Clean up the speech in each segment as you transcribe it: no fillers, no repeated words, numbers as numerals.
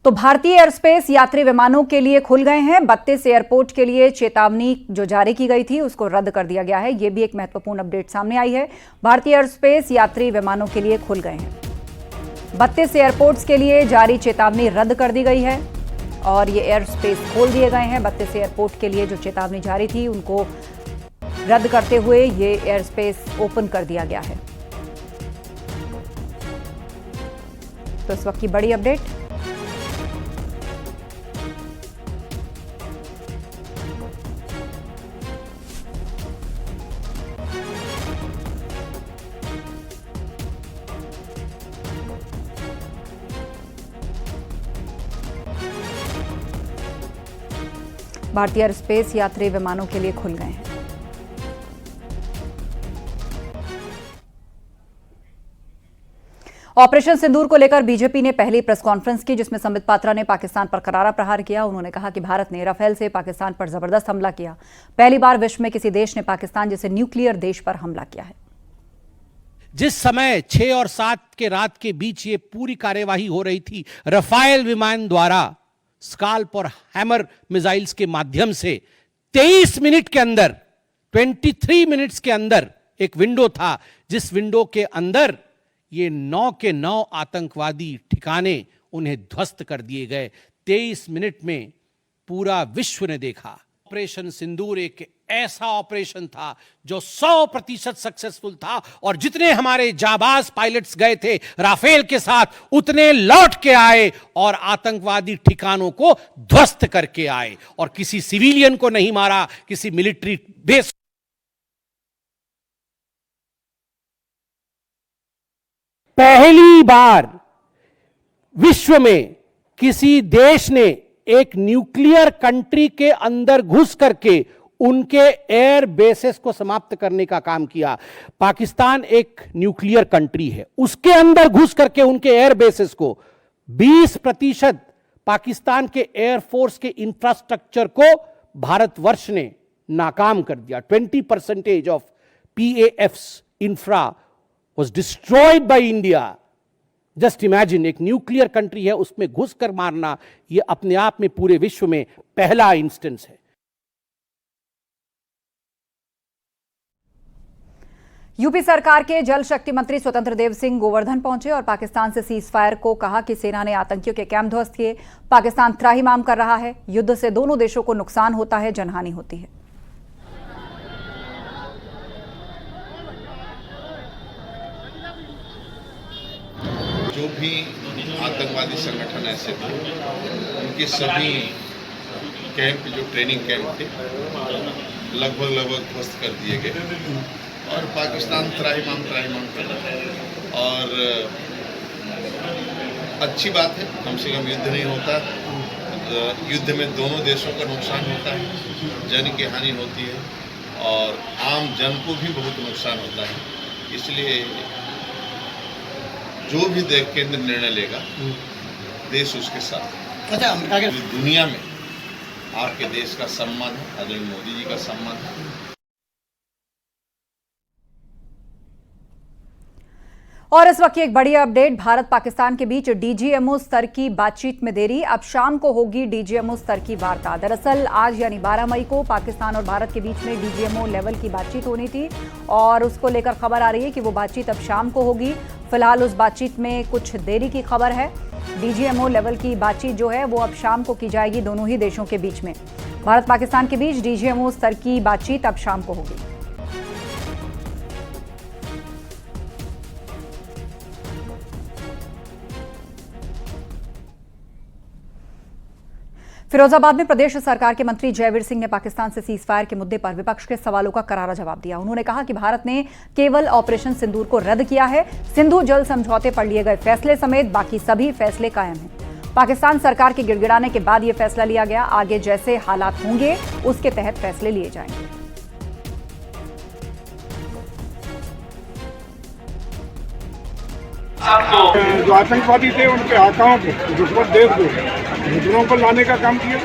तो भारतीय एयरस्पेस यात्री विमानों के लिए खुल गए हैं। 32 एयरपोर्ट के लिए चेतावनी जो जारी की गई थी उसको रद्द कर दिया गया है। यह भी एक महत्वपूर्ण अपडेट सामने आई है। भारतीय एयरस्पेस यात्री विमानों के लिए खुल गए हैं। 32 एयरपोर्ट्स के लिए जारी चेतावनी रद्द कर दी गई है और ये एयरस्पेस खोल दिए गए हैं। 32 एयरपोर्ट के लिए जो चेतावनी जारी थी उनको रद्द करते हुए ये एयरस्पेस ओपन कर दिया गया है। तो इस वक्त की बड़ी अपडेट। भारतीय एयरस्पेस यात्री विमानों के लिए खुल गए हैं। ऑपरेशन सिंदूर को लेकर बीजेपी ने पहली प्रेस कॉन्फ्रेंस की, जिसमें संबित पात्रा ने पाकिस्तान पर करारा प्रहार किया। उन्होंने कहा कि भारत ने राफेल से पाकिस्तान पर जबरदस्त हमला किया। पहली बार विश्व में किसी देश ने पाकिस्तान जैसे न्यूक्लियर देश पर हमला किया है। जिस समय 6 और 7 के रात के बीच ये पूरी कार्यवाही हो रही थी, राफेल विमान द्वारा स्काल्प और हैमर मिसाइल्स के माध्यम से 23 मिनट के अंदर 23 मिनट्स के अंदर एक विंडो था, जिस विंडो के अंदर ये 9 के 9 आतंकवादी ठिकाने उन्हें ध्वस्त कर दिए गए। 23 मिनट में पूरा विश्व ने देखा। ऑपरेशन सिंदूर एक ऐसा ऑपरेशन था जो 100% सक्सेसफुल था और जितने हमारे जाबाज पायलट्स गए थे राफेल के साथ, उतने लौट के आए और आतंकवादी ठिकानों को ध्वस्त करके आए और किसी सिविलियन को नहीं मारा, किसी मिलिट्री बेस। पहली बार विश्व में किसी देश ने एक न्यूक्लियर कंट्री के अंदर घुस करके उनके एयर बेसेस को समाप्त करने का काम किया। पाकिस्तान एक न्यूक्लियर कंट्री है, उसके अंदर घुस करके उनके एयर बेसेस को 20% पाकिस्तान के एयरफोर्स के इंफ्रास्ट्रक्चर को भारतवर्ष ने नाकाम कर दिया। 20% of PAF's infra was destroyed by India. Just imagine, एक न्यूक्लियर कंट्री है, उसमें घुसकर मारना, यह अपने आप में पूरे विश्व में पहला इंस्टेंस है। यूपी सरकार के जल शक्ति मंत्री स्वतंत्र देव सिंह गोवर्धन पहुंचे और पाकिस्तान से सीज फायर को कहा कि सेना ने आतंकियों के कैंप ध्वस्त किए। पाकिस्तान त्राहिमाम कर रहा है। युद्ध से दोनों देशों को नुकसान होता है, जनहानि होती है। जो भी आतंकवादी संगठन ऐसे थे, उनके सभी कैंप, जो ट्रेनिंग कैंप थे, लगभग ध्वस्त कर दिए गए और पाकिस्तान त्राहिमाम कर रहा है। और अच्छी बात है, कम से कम युद्ध नहीं होता। युद्ध में दोनों देशों का नुकसान होता है, जन की हानि होती है और आम जन को भी बहुत नुकसान होता है। इसलिए जो भी केंद्र निर्णय लेगा, देश उसके साथ। अच्छा, अगर दुनिया में आपके देश का सम्मान है, आदरणीय मोदी जी का सम्मान है। और इस वक्त की एक बड़ी अपडेट। भारत पाकिस्तान के बीच DGMO स्तर की बातचीत में देरी। अब शाम को होगी DGMO स्तर की वार्ता। दरअसल आज यानी 12 मई को पाकिस्तान और भारत के बीच में DGMO लेवल की बातचीत होनी थी और उसको लेकर खबर आ रही है कि वो बातचीत अब शाम को होगी। फिलहाल उस बातचीत में कुछ देरी की खबर है। DGMO लेवल की बातचीत जो है वो अब शाम को की जाएगी दोनों ही देशों के बीच में। भारत पाकिस्तान के बीच DGMO स्तर की बातचीत अब शाम को होगी। फिरोजाबाद में प्रदेश सरकार के मंत्री जयवीर सिंह ने पाकिस्तान से सीज फायर के मुद्दे पर विपक्ष के सवालों का करारा जवाब दिया। उन्होंने कहा कि भारत ने केवल ऑपरेशन सिंदूर को रद्द किया है। सिंधु जल समझौते पर लिए गए फैसले समेत बाकी सभी फैसले कायम हैं। पाकिस्तान सरकार के गिड़गिड़ाने के बाद यह फैसला लिया गया। आगे जैसे हालात होंगे उसके तहत फैसले लिए जाएंगे। जो आतंकवादी थे उनके आकाओं को, दुश्मन देश को, घुटनों पर लाने का काम किया,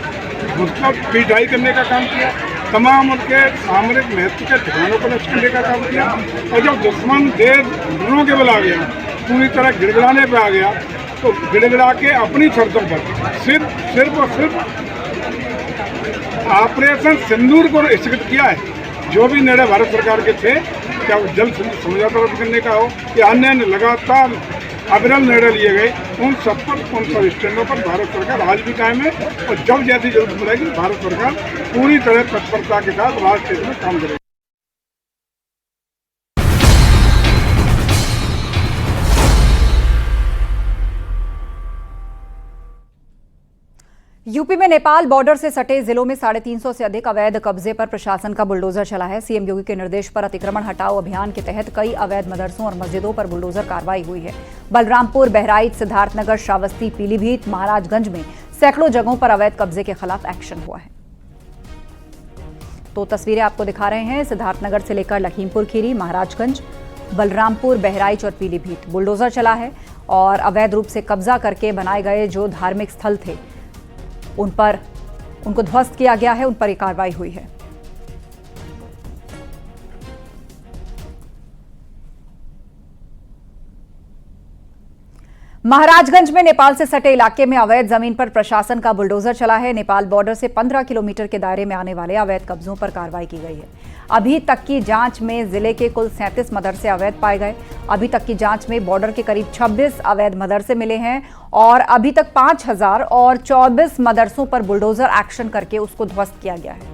घुटनों पिटाई करने का काम किया, तमाम उनके सामरिक महत्व के ठिकानों को नष्ट करने का काम किया। और जब दुश्मन देश घुटनों के बल आ गया, पूरी तरह गिड़गिड़ाने पर आ गया, तो गिड़गिड़ा के अपनी शर्तों पर सिर्फ और सिर्फ ऑपरेशन सिंदूर को स्थगित किया है। जो भी निर्णय भारत सरकार के थे, क्या वो जल समझौता रद्द करने का हो या अन्य लगातार अविरल निर्णय लिए गए, उन सब स्टैंडों पर भारत सरकार आज भी कायम है और जब जैसी जरूरत पड़ेगी भारत सरकार पूरी तरह तत्परता के साथ राष्ट्र हित में काम करेगी। यूपी में नेपाल बॉर्डर से सटे जिलों में 350 से अधिक अवैध कब्जे पर प्रशासन का बुलडोजर चला है। सीएम योगी के निर्देश पर अतिक्रमण हटाओ अभियान के तहत कई अवैध मदरसों और मस्जिदों पर बुलडोजर कार्रवाई हुई है। बलरामपुर, बहराइच, सिद्धार्थनगर, श्रावस्ती, पीलीभीत, महाराजगंज में सैकड़ों जगहों पर अवैध कब्जे के खिलाफ एक्शन हुआ है। तो तस्वीरें आपको दिखा रहे हैं। सिद्धार्थनगर से लेकर लखीमपुर खीरी, महाराजगंज, बलरामपुर, बहराइच और पीलीभीत बुलडोजर चला है और अवैध रूप से कब्जा करके बनाए गए जो धार्मिक स्थल थे उनको ध्वस्त किया गया है, उन पर यह कार्रवाई हुई है। महाराजगंज में नेपाल से सटे इलाके में अवैध जमीन पर प्रशासन का बुलडोजर चला है। नेपाल बॉर्डर से 15 किलोमीटर के दायरे में आने वाले अवैध कब्जों पर कार्रवाई की गई है। अभी तक की जांच में जिले के कुल 37 मदरसे अवैध पाए गए। अभी तक की जांच में बॉर्डर के करीब 26 अवैध मदरसे मिले हैं और अभी तक 5024 मदरसों पर बुलडोजर एक्शन करके उसको ध्वस्त किया गया है।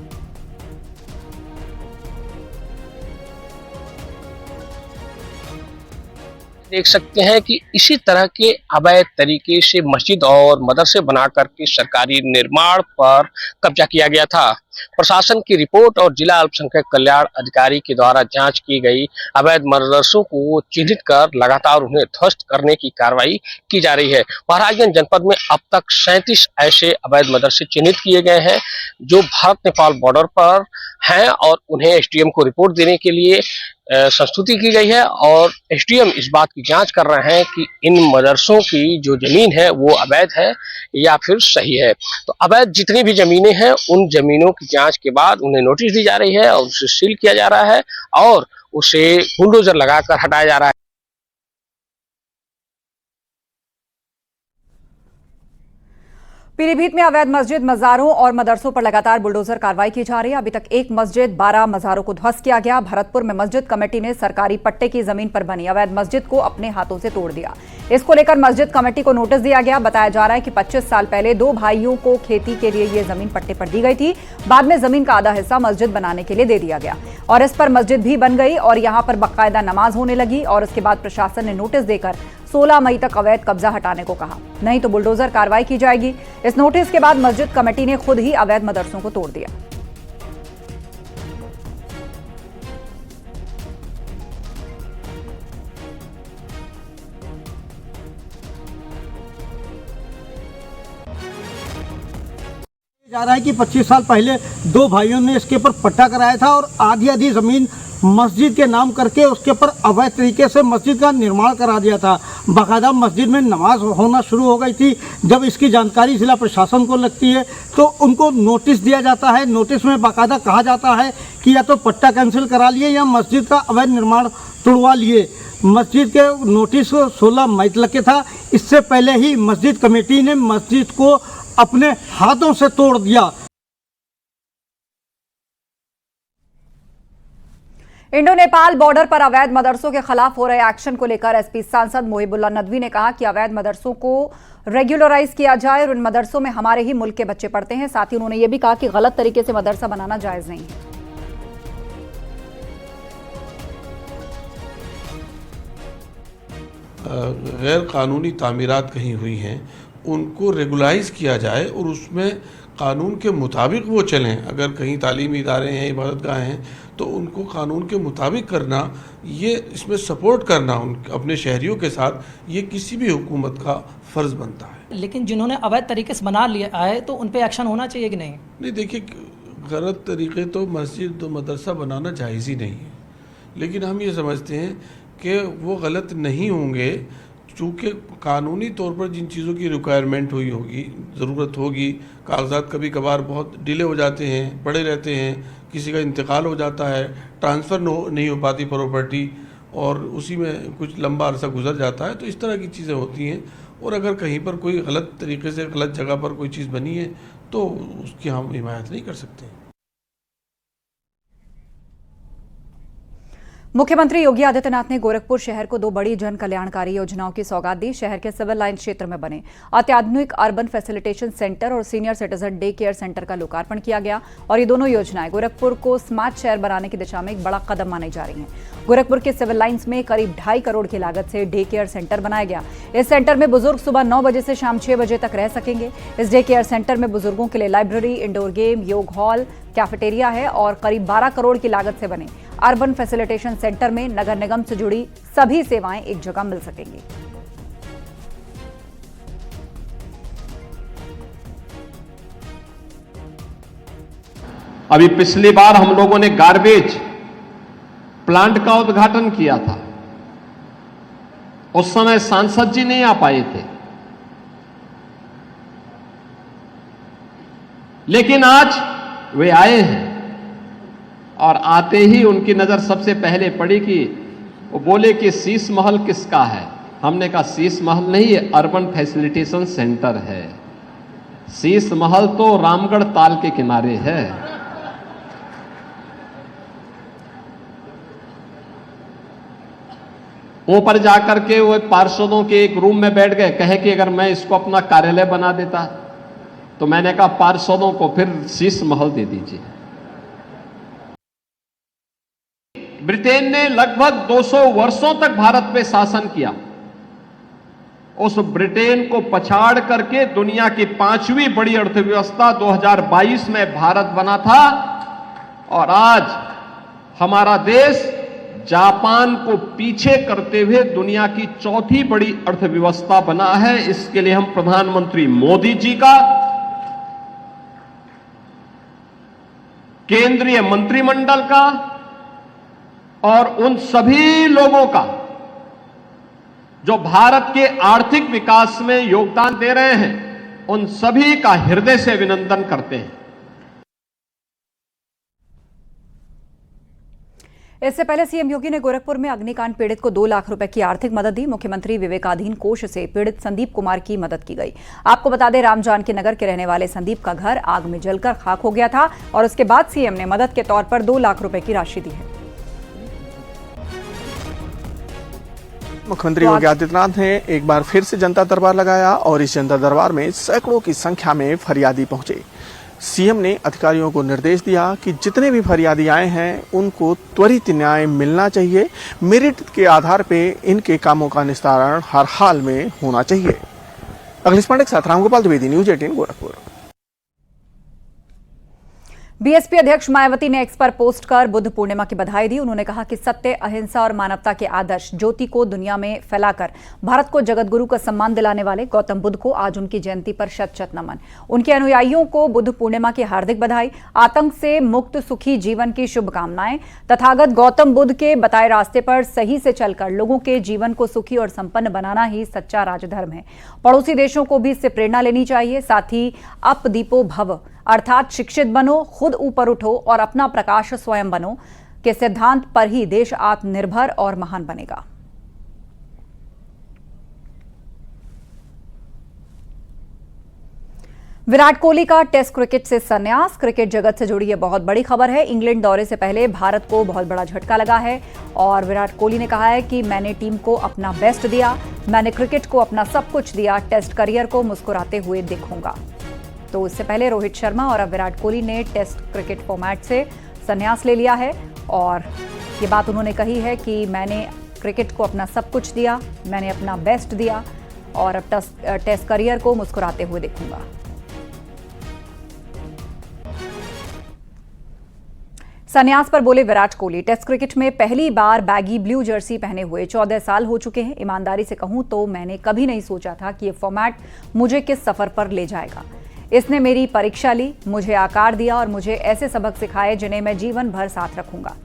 देख सकते हैं कि इसी तरह के अवैध तरीके से मस्जिद और मदरसे बना करके सरकारी निर्माण पर कब्जा किया गया था। प्रशासन की रिपोर्ट और जिला अल्पसंख्यक कल्याण अधिकारी के द्वारा जांच की गई अवैध मदरसों को चिन्हित कर लगातार उन्हें ध्वस्त करने की कार्रवाई की जा रही है। महाराजगंज जनपद में अब तक 37 ऐसे अवैध मदरसे चिन्हित किए गए हैं जो भारत नेपाल बॉर्डर पर हैं और उन्हें एसडीएम को रिपोर्ट देने के लिए संस्तुति की गई है और एसडीएम इस बात की जांच कर रहे हैं कि इन मदरसों की जो जमीन है वो अवैध है या फिर सही है। तो अवैध जितनी भी जमीनें हैं उन जमीनों की जांच के बाद उन्हें नोटिस दी जा रही है और उसे सील किया जा रहा है और उसे बुलडोजर लगाकर हटाया जा रहा है। पीलीभीत में अवैध मस्जिद, मज़ारों और मदरसों पर लगातार बुलडोजर कार्रवाई की जा रही है। अभी तक एक मस्जिद, 12 मज़ारों को ध्वस्त किया गया। भरतपुर में मस्जिद कमेटी ने सरकारी पट्टे की जमीन पर बनी अवैध मस्जिद को अपने हाथों से तोड़ दिया। इसको लेकर मस्जिद कमेटी को नोटिस दिया गया। बताया जा रहा है कि 25 साल पहले 2 भाइयों को खेती के लिए ये जमीन पट्टे पर दी गई थी। बाद में जमीन का आधा हिस्सा मस्जिद बनाने के लिए दे दिया गया और इस पर मस्जिद भी बन गई और यहाँ पर बाकायदा नमाज होने लगी और उसके बाद प्रशासन ने नोटिस देकर 16 मई तक अवैध कब्जा हटाने को कहा, नहीं तो बुलडोजर कार्रवाई की जाएगी। इस नोटिस के बाद मस्जिद कमेटी ने खुद ही अवैध मदरसों को तोड़ दिया। जा रहा है कि 25 साल पहले 2 भाइयों ने इसके ऊपर पट्टा कराया था और आधी जमीन मस्जिद के नाम करके उसके ऊपर अवैध तरीके से मस्जिद का निर्माण करा दिया था। बाकायदा मस्जिद में नमाज होना शुरू हो गई थी। जब इसकी जानकारी जिला प्रशासन को लगती है तो उनको नोटिस दिया जाता है। नोटिस में बाकायदा कहा जाता है कि या तो पट्टा कैंसिल करा लिए या मस्जिद का अवैध निर्माण तुड़वा लिए। मस्जिद के नोटिस 16 मई तक के था। इससे पहले ही मस्जिद कमेटी ने मस्जिद को अपने हाथों से तोड़ दिया। इंडो नेपाल बॉर्डर पर अवैध मदरसों के खिलाफ हो रहे एक्शन को लेकर एसपी सांसद मोहिबुल्लाह नदवी ने कहा कि अवैध मदरसों को रेगुलराइज किया जाए और इन मदरसों में हमारे ही मुल्क के बच्चे पढ़ते हैं। साथ ही उन्होंने ये भी कहा कि गलत तरीके से मदरसा बनाना जायज नहीं है। गैर कानूनी तामीरात कहीं हुई हैं उनको रेगुलाइज किया जाए और उसमें कानून के मुताबिक वो चलें। अगर कहीं तालीमी इदारे हैं, इबादतगाहें हैं तो उनको कानून के मुताबिक करना, ये इसमें सपोर्ट करना अपने शहरियों के साथ, ये किसी भी हुकूमत का फ़र्ज़ बनता है। लेकिन जिन्होंने अवैध तरीके से बना लिया है तो उन पे एक्शन होना चाहिए कि नहीं? नहीं, देखिए गलत तरीके तो मस्जिद तो मदरसा बनाना जायज़ ही नहीं है, लेकिन हम ये समझते हैं कि वो गलत नहीं होंगे चूँकि कानूनी तौर पर जिन चीज़ों की रिक्वायरमेंट हुई होगी, ज़रूरत होगी, कागजात कभी कभार बहुत डिले हो जाते हैं, पड़े रहते हैं, किसी का इंतकाल हो जाता है, ट्रांसफ़र नहीं हो पाती प्रॉपर्टी और उसी में कुछ लंबा अरसा गुजर जाता है, तो इस तरह की चीज़ें होती हैं और अगर कहीं पर कोई गलत तरीके से गलत जगह पर कोई चीज़ बनी है तो उसकी हम हिमायत नहीं कर सकते। मुख्यमंत्री योगी आदित्यनाथ ने गोरखपुर शहर को 2 बड़ी जन कल्याणकारी योजनाओं की सौगात दी। शहर के सिविल लाइन क्षेत्र में बने अत्याधुनिक अर्बन फैसिलिटेशन सेंटर और senior citizen day care centre का लोकार्पण किया गया और ये दोनों योजनाएं गोरखपुर को स्मार्ट शहर बनाने की दिशा में एक बड़ा कदम मानी जा रही हैं। गोरखपुर के सिविल लाइन्स में करीब 2.5 करोड़ की लागत से डे केयर सेंटर बनाया गया। इस सेंटर में बुजुर्ग सुबह 9 बजे से शाम 6 बजे तक रह सकेंगे। इस डे केयर सेंटर में बुजुर्गों के लिए लाइब्रेरी, इंडोर गेम, योग हॉल, कैफेटेरिया है और करीब 12 करोड़ की लागत से बने अर्बन फैसिलिटेशन सेंटर में नगर निगम से जुड़ी सभी सेवाएं एक जगह मिल सकेंगी। अभी पिछली बार हम लोगों ने गार्बेज प्लांट का उद्घाटन किया था, उस समय सांसद जी नहीं आ पाए थे, लेकिन आज वे आए हैं और आते ही उनकी नजर सबसे पहले पड़ी कि वो बोले कि शीश महल किसका है। हमने कहा शीश महल नहीं, ये अर्बन फैसिलिटेशन सेंटर है। शीश महल तो रामगढ़ ताल के किनारे है। ऊपर जाकर के वो पार्षदों के एक रूम में बैठ गए, कहे कि अगर मैं इसको अपना कार्यालय बना देता, तो मैंने कहा पार्षदों को फिर शीश महल दे दीजिए। ब्रिटेन ने लगभग 200 वर्षों तक भारत पे शासन किया। उस ब्रिटेन को पछाड़ करके दुनिया की 5वीं बड़ी अर्थव्यवस्था 2022 में भारत बना था और आज हमारा देश जापान को पीछे करते हुए दुनिया की 4थी बड़ी अर्थव्यवस्था बना है। इसके लिए हम प्रधानमंत्री मोदी जी का, केंद्रीय मंत्रिमंडल का और उन सभी लोगों का जो भारत के आर्थिक विकास में योगदान दे रहे हैं, उन सभी का हृदय से अभिनंदन करते हैं। इससे पहले सीएम योगी ने गोरखपुर में अग्निकांड पीड़ित को 2 लाख रुपए की आर्थिक मदद दी। मुख्यमंत्री विवेकाधीन कोष से पीड़ित संदीप कुमार की मदद की गई। आपको बता दें, राम जानकी नगर के रहने वाले संदीप का घर आग में जलकर खाक हो गया था और उसके बाद सीएम ने मदद के तौर पर 2 लाख रुपए की राशि दी है। मुख्यमंत्री योगी आदित्यनाथ ने एक बार फिर से जनता दरबार लगाया और इस जनता दरबार में सैकड़ों की संख्या में फरियादी पहुंचे। सीएम ने अधिकारियों को निर्देश दिया कि जितने भी फरियादी आए हैं उनको त्वरित न्याय मिलना चाहिए। मेरिट के आधार पे इनके कामों का निस्तारण हर हाल में होना चाहिए। अखिलेश पांडे के साथ रामगोपाल द्विवेदी, न्यूज 18 गोरखपुर। बीएसपी अध्यक्ष मायावती ने एक्स पर पोस्ट कर बुद्ध पूर्णिमा की बधाई दी। उन्होंने कहा कि सत्य, अहिंसा और मानवता के आदर्श ज्योति को दुनिया में फैलाकर भारत को जगतगुरु का सम्मान दिलाने वाले गौतम बुद्ध को आज उनकी जयंती पर शत शत नमन। उनके अनुयायियों को बुद्ध पूर्णिमा की हार्दिक बधाई। आतंक से मुक्त सुखी जीवन की शुभकामनाएं। तथागत गौतम बुद्ध के बताए रास्ते पर सही से चलकर लोगों के जीवन को सुखी और संपन्न बनाना ही सच्चा राजधर्म है। पड़ोसी देशों को भी इससे प्रेरणा लेनी चाहिए। साथ ही अप दीपो भव अर्थात शिक्षित बनो, खुद ऊपर उठो और अपना प्रकाश स्वयं बनो के सिद्धांत पर ही देश आत्मनिर्भर और महान बनेगा। विराट कोहली का टेस्ट क्रिकेट से संन्यास। क्रिकेट जगत से जुड़ी यह बहुत बड़ी खबर है। इंग्लैंड दौरे से पहले भारत को बहुत बड़ा झटका लगा है और विराट कोहली ने कहा है कि मैंने टीम को अपना बेस्ट दिया, मैंने क्रिकेट को अपना सब कुछ दिया, टेस्ट करियर को मुस्कुराते हुए देखूंगा। तो इससे पहले रोहित शर्मा और अब विराट कोहली ने टेस्ट क्रिकेट फॉर्मेट से संन्यास ले लिया है और ये बात उन्होंने कही है कि मैंने क्रिकेट को अपना सब कुछ दिया, मैंने अपना बेस्ट दिया और अब टेस्ट करियर को मुस्कुराते हुए देखूंगा। संन्यास पर बोले विराट कोहली। टेस्ट क्रिकेट में पहली बार बैगी ब्लू जर्सी पहने हुए 14 साल हो चुके हैं। ईमानदारी से कहूं तो मैंने कभी नहीं सोचा था कि ये फॉर्मेट मुझे किस सफर पर ले जाएगा। इसने मेरी परीक्षा ली, मुझे आकार दिया और मुझे ऐसे सबक सिखाए जिन्हें मैं जीवन भर साथ रखूंगा।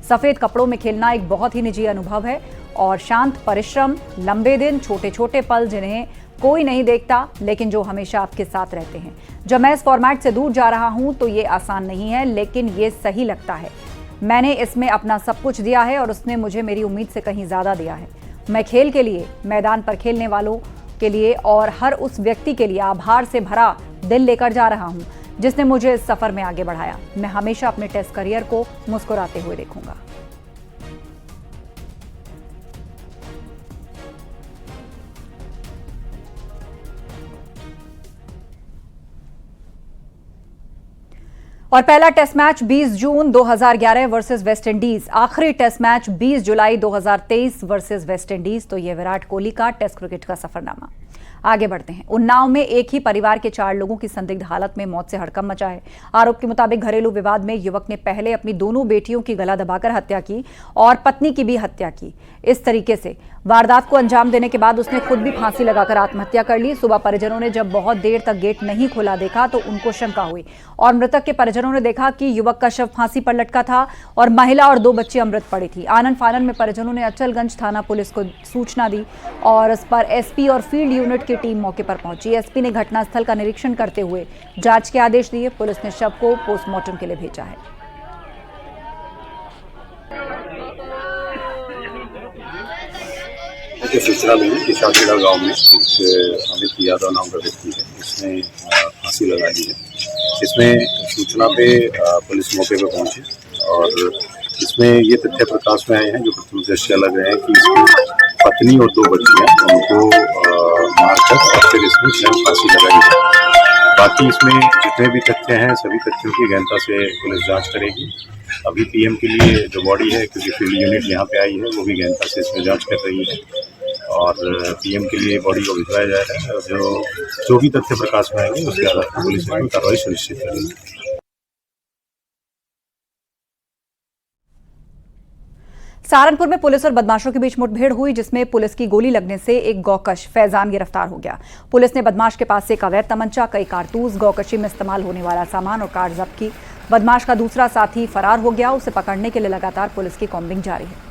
सफेद कपड़ों में खेलना एक बहुत ही निजी अनुभव है और शांत परिश्रम, लंबे दिन, छोटे छोटे पल जिन्हें कोई नहीं देखता लेकिन जो हमेशा आपके साथ रहते हैं। जब मैं इस फॉर्मेट से दूर जा रहा हूं तो ये आसान नहीं है, लेकिन ये सही लगता है। मैंने इसमें अपना सब कुछ दिया है और उसने मुझे मेरी उम्मीद से कहीं ज्यादा दिया है। मैं खेल के लिए मैदान पर खेलने वालों के लिए और हर उस व्यक्ति के लिए आभार से भरा दिल लेकर जा रहा हूं जिसने मुझे इस सफर में आगे बढ़ाया। मैं हमेशा अपने टेस्ट करियर को मुस्कुराते हुए देखूंगा। और पहला टेस्ट मैच 20 जून 2011 वर्सेस वेस्ट इंडीज, आखिरी टेस्ट मैच 20 जुलाई 2023 वर्सेस वेस्ट इंडीज। तो यह विराट कोहली का टेस्ट क्रिकेट का सफरनामा। आगे बढ़ते हैं। उन्नाव में एक ही परिवार के 4 लोगों की संदिग्ध हालत में मौत से हड़कंप मचा है। आरोप के मुताबिक घरेलू विवाद में युवक ने पहले अपनी दोनों बेटियों की गला दबाकर हत्या की और पत्नी की भी हत्या की। इस तरीके से वारदात को अंजाम देने के बाद उसने खुद भी फांसी लगाकर आत्महत्या कर ली। सुबह परिजनों ने जब बहुत देर तक गेट नहीं खुला देखा तो उनको शंका हुई और मृतक के परिजनों ने देखा कि युवक का शव फांसी पर लटका था और महिला और 2 बच्ची अमृत पड़ी थी। आनन फानन में परिजनों ने अचलगंज थाना पुलिस को सूचना दी और इस पर एसपी और फील्ड यूनिट की टीम मौके पर पहुंची। एसपी ने घटनास्थल का निरीक्षण करते हुए जांच के आदेश दिए। पुलिस ने शव को पोस्टमार्टम के लिए भेजा है। सूचना मिली कि शाहखेड़ा गांव में एक अमित यादव नाम का व्यक्ति है, इसने फांसी लगा दी है। इसमें सूचना पे पुलिस मौके पर पहुंची और इसमें ये तथ्य प्रकाश में आए हैं जो प्रथम दृष्टया लग रहे हैं कि इसकी पत्नी और 2 बच्चियां उनको मारकर और फिर इसमें स्वयं फांसी लगाई है। बाकी इसमें जितने भी तथ्य हैं सभी तथ्यों की गहनता से पुलिस जांच करेगी। अभी पीएम के लिए जो बॉडी है, क्योंकि फील्ड यूनिट यहाँ पे आई है, वो भी गहनता से इसमें जांच कर रही है और पीएम के लिए बॉडी को भिजवाया जा रहा है और जो भी तथ्य प्रकाश में आएंगे उसके आधार पर पुलिस इसमें कार्रवाई सुनिश्चित करेगी। सहारनपुर में पुलिस और बदमाशों के बीच मुठभेड़ हुई जिसमें पुलिस की गोली लगने से एक गौकश फैजान गिरफ्तार हो गया। पुलिस ने बदमाश के पास से एक अवैध तमंचा, कई कारतूस, गौकशी में इस्तेमाल होने वाला सामान और कार जब्त की। बदमाश का दूसरा साथी फरार हो गया। उसे पकड़ने के लिए लगातार पुलिस की कॉम्बिंग जारी है।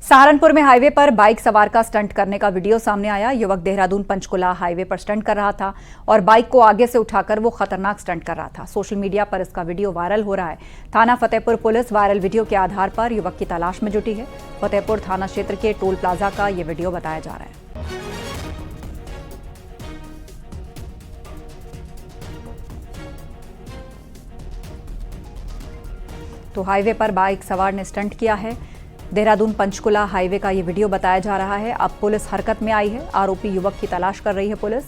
सहारनपुर में हाईवे पर बाइक सवार का स्टंट करने का वीडियो सामने आया। युवक देहरादून पंचकुला हाईवे पर स्टंट कर रहा था और बाइक को आगे से उठाकर वो खतरनाक स्टंट कर रहा था। सोशल मीडिया पर इसका वीडियो वायरल हो रहा है। थाना फतेहपुर पुलिस वायरल वीडियो के आधार पर युवक की तलाश में जुटी है। फतेहपुर थाना क्षेत्र के टोल प्लाजा का ये वीडियो बताया जा रहा है। तो हाईवे पर बाइक सवार ने स्टंट किया है। देहरादून पंचकुला हाईवे का ये वीडियो बताया जा रहा है। अब पुलिस हरकत में आई है। आरोपी युवक की तलाश कर रही है पुलिस।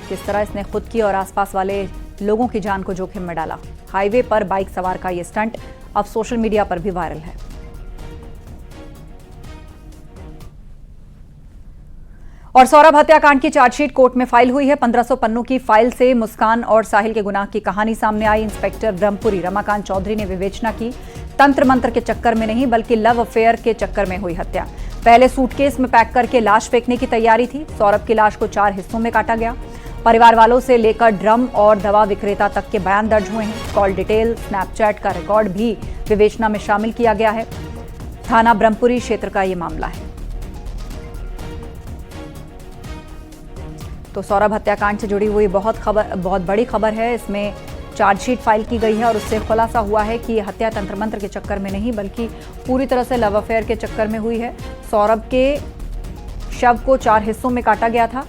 किस तरह इसने खुद की और आसपास वाले लोगों की जान को जोखिम में डाला। हाईवे पर बाइक सवार का ये स्टंट अब सोशल मीडिया पर भी वायरल है। और सौरभ हत्याकांड की चार्जशीट कोर्ट में फाइल हुई है। 1500 पन्नों की फाइल से मुस्कान और साहिल के गुनाह की कहानी सामने आई। इंस्पेक्टर ब्रह्मपुरी रमाकांत चौधरी ने विवेचना की। तंत्र मंत्र के चक्कर में नहीं बल्कि लव अफेयर के चक्कर में हुई हत्या। पहले सूटकेस में पैक करके लाश फेंकने की तैयारी थी। सौरभ की लाश को 4 हिस्सों में काटा गया। परिवार वालों से लेकर ड्रम और दवा विक्रेता तक के बयान दर्ज हुए हैं। कॉल डिटेल, स्नैपचैट का रिकॉर्ड भी विवेचना में शामिल किया गया है। थाना ब्रह्मपुरी क्षेत्र का ये मामला है। तो सौरभ हत्याकांड से जुड़ी हुई बहुत बड़ी खबर है। इसमें चार्जशीट फाइल की गई है और उससे खुलासा हुआ है कि हत्या तंत्र मंत्र के चक्कर में नहीं बल्कि पूरी तरह से लव अफेयर के चक्कर में हुई है। सौरभ के शव को 4 हिस्सों में काटा गया था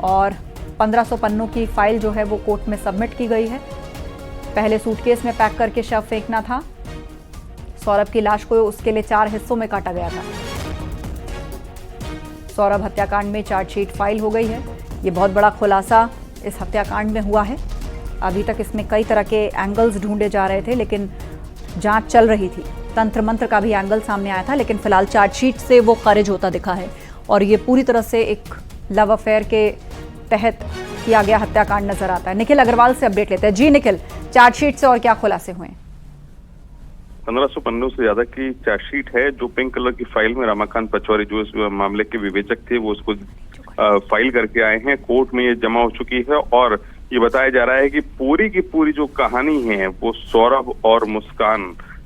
और 1500 पन्नों की फाइल जो है वो कोर्ट में सबमिट की गई है। पहले सूटकेस में पैक करके शव फेंकना था। सौरभ की लाश को उसके लिए 4 हिस्सों में काटा गया था। सौरभ हत्याकांड में चार्जशीट फाइल हो गई है। ये बहुत बड़ा खुलासा इस हत्याकांड में हुआ है। अभी तक इसमें कई तरह के एंगल्स ढूंढे जा रहे थे लेकिन जांच चल रही थी। तंत्र मंत्र का भी एंगल सामने आया था लेकिन फिलहाल चार्जशीट से वो खारिज होता दिखा है और ये पूरी तरह से एक लव अफेयर के तहत किया गया हत्याकांड नजर आता है। निखिल अग्रवाल से अपडेट लेते हैं। जी निखिल, चार्जशीट से और क्या खुलासे हुए? 1500 पन्नों से ज्यादा की चार्जशीट है। जो पिंक कलर की फाइल में रमाकांत पचौरी जो इस मामले के विवेचक थे वो उसको फाइल करके आए हैं। कोर्ट में ये जमा हो चुकी है और ये बताया जा रहा है कि पूरी की पूरी जो कहानी है वो सौरभ और मुस्कान,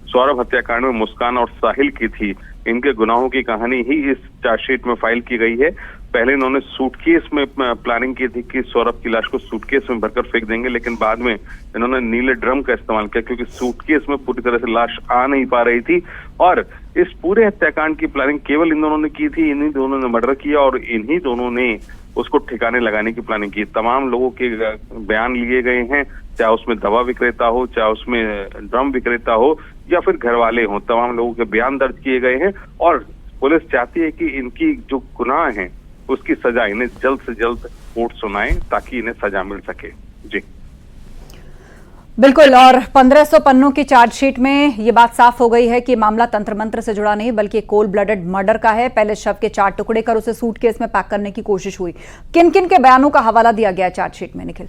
सौरभ हत्याकांड में मुस्कान और साहिल की थी। इनके गुनाहों की कहानी ही इस चार्जशीट में फाइल की गई है। पहले इन्होंने सूटकेस में प्लानिंग की थी कि सौरभ की लाश को सूटकेस में भरकर फेंक देंगे, लेकिन बाद में इन्होंने नीले ड्रम का इस्तेमाल किया क्योंकि सूटकेस में पूरी तरह से लाश आ नहीं पा रही थी। और इस पूरे हत्याकांड की प्लानिंग केवल इन दोनों ने की थी, इन्हीं दोनों ने मर्डर किया और इन्हीं दोनों ने उसको ठिकाने लगाने की प्लानिंग की। तमाम लोगों के बयान लिए गए हैं, चाहे उसमें दवा विक्रेता हो, चाहे उसमें ड्रम विक्रेता हो या फिर घर वाले हो, तमाम लोगों के बयान दर्ज किए गए हैं और पुलिस चाहती है कि इनकी जो गुनाह है उसकी सजा इन्हें जल्द से जल्द कोर्ट सुनाए ताकि इन्हें सजा मिल सके। जी बिल्कुल। और 1500 पन्नों की चार्जशीट में ये बात साफ हो गई है कि मामला तंत्र मंत्र से जुड़ा नहीं बल्कि कोल्ड ब्लडेड मर्डर का है। पहले शव के 4 टुकड़े कर उसे सूटकेस में पैक करने की कोशिश हुई। किन किन के बयानों का हवाला दिया गया चार्जशीट में, निखिल?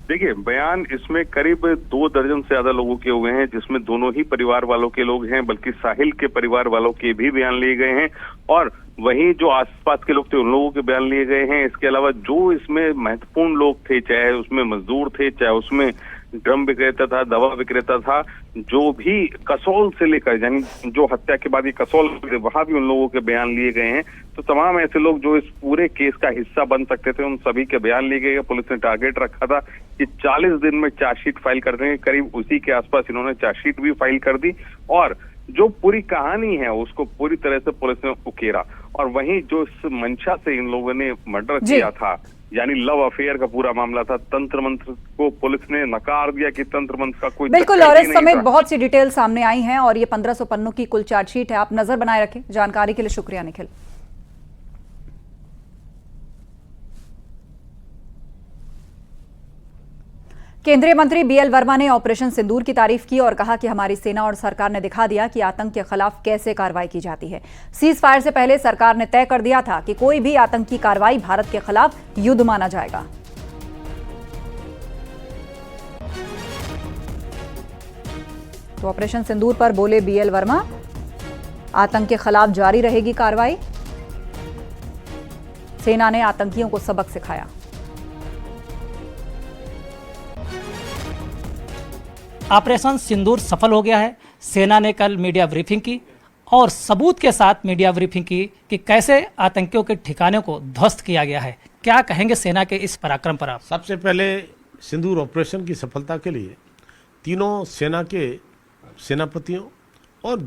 देखिए, बयान इसमें करीब 2 दर्जन से ज्यादा लोगों के हुए हैं, जिसमें दोनों ही परिवार वालों के लोग हैं, बल्कि साहिल के परिवार वालों के भी बयान लिए गए हैं और वहीं जो आसपास के लोग थे उन लोगों के बयान लिए गए हैं। इसके अलावा जो इसमें महत्वपूर्ण लोग थे, चाहे उसमें मजदूर थे, चाहे उसमें ड्रम विक्रेता था, दवा विक्रेता था, जो भी कसौल से लेकर यानी जो हत्या के बाद ये कसौल वहां भी उन लोगों के बयान लिए गए हैं। तो तमाम ऐसे लोग जो इस पूरे केस का हिस्सा बन सकते थे उन सभी के बयान लिए गए। पुलिस ने टारगेट रखा था कि 40 दिन में चार्जशीट फाइल कर देंगे, करीब उसी के आसपास इन्होंने चार्जशीट भी फाइल कर दी और जो पूरी कहानी है उसको पूरी तरह से पुलिस ने उकेरा। और वहीं जो इस मंशा से इन लोगों ने मर्डर किया था, यानी लव अफेयर का पूरा मामला था, तंत्र मंत्र को पुलिस ने नकार दिया कि तंत्र मंत्र का कोई बिल्कुल। और इस समय बहुत सी डिटेल सामने आई हैं और ये 1500 पन्नों की कुल चार्जशीट है। आप नजर बनाए रखें। जानकारी के लिए शुक्रिया निखिल। केंद्रीय मंत्री बीएल वर्मा ने ऑपरेशन सिंदूर की तारीफ की और कहा कि हमारी सेना और सरकार ने दिखा दिया कि आतंक के खिलाफ कैसे कार्रवाई की जाती है। सीज फायर से पहले सरकार ने तय कर दिया था कि कोई भी आतंकी कार्रवाई भारत के खिलाफ युद्ध माना जाएगा। तो ऑपरेशन सिंदूर पर बोले बीएल वर्मा, आतंक के खिलाफ जारी रहेगी कार्रवाई। सेना ने आतंकियों को सबक सिखाया। ऑपरेशन सिंदूर सफल हो गया है। सेना ने कल मीडिया ब्रीफिंग की और सबूत के साथ मीडिया ब्रीफिंग की कि कैसे आतंकियों के ठिकाने को ध्वस्त किया गया है। क्या कहेंगे सेना के इस पराक्रम पर आप? सबसे पहले सिंदूर ऑपरेशन की सफलता के लिए तीनों सेना के सेनापतियों और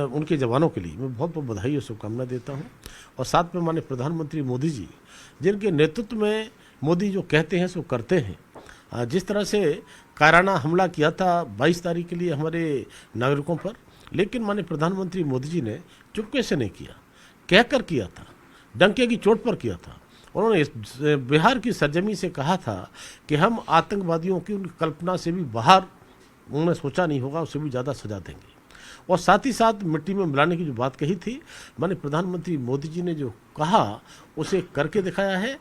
उनके जवानों के लिए मैं बहुत बहुत बधाई और शुभकामना देता हूं। और साथ में माननीय प्रधानमंत्री मोदी जी, जिनके नेतृत्व में मोदी जो कहते हैं सो करते हैं। जिस तरह से कायराना हमला किया था 22 तारीख के लिए हमारे नागरिकों पर, लेकिन माननीय प्रधानमंत्री मोदी जी ने चुपके से नहीं किया, कहकर किया था, डंके की चोट पर किया था। उन्होंने बिहार की सरजमी से कहा था कि हम आतंकवादियों की उनकी कल्पना से भी बाहर, उन्होंने सोचा नहीं होगा, उससे भी ज़्यादा सजा देंगे। और साथ ही साथ मिट्टी में मिलाने की जो बात कही थी, माननीय प्रधानमंत्री मोदी जी ने जो कहा उसे करके दिखाया है।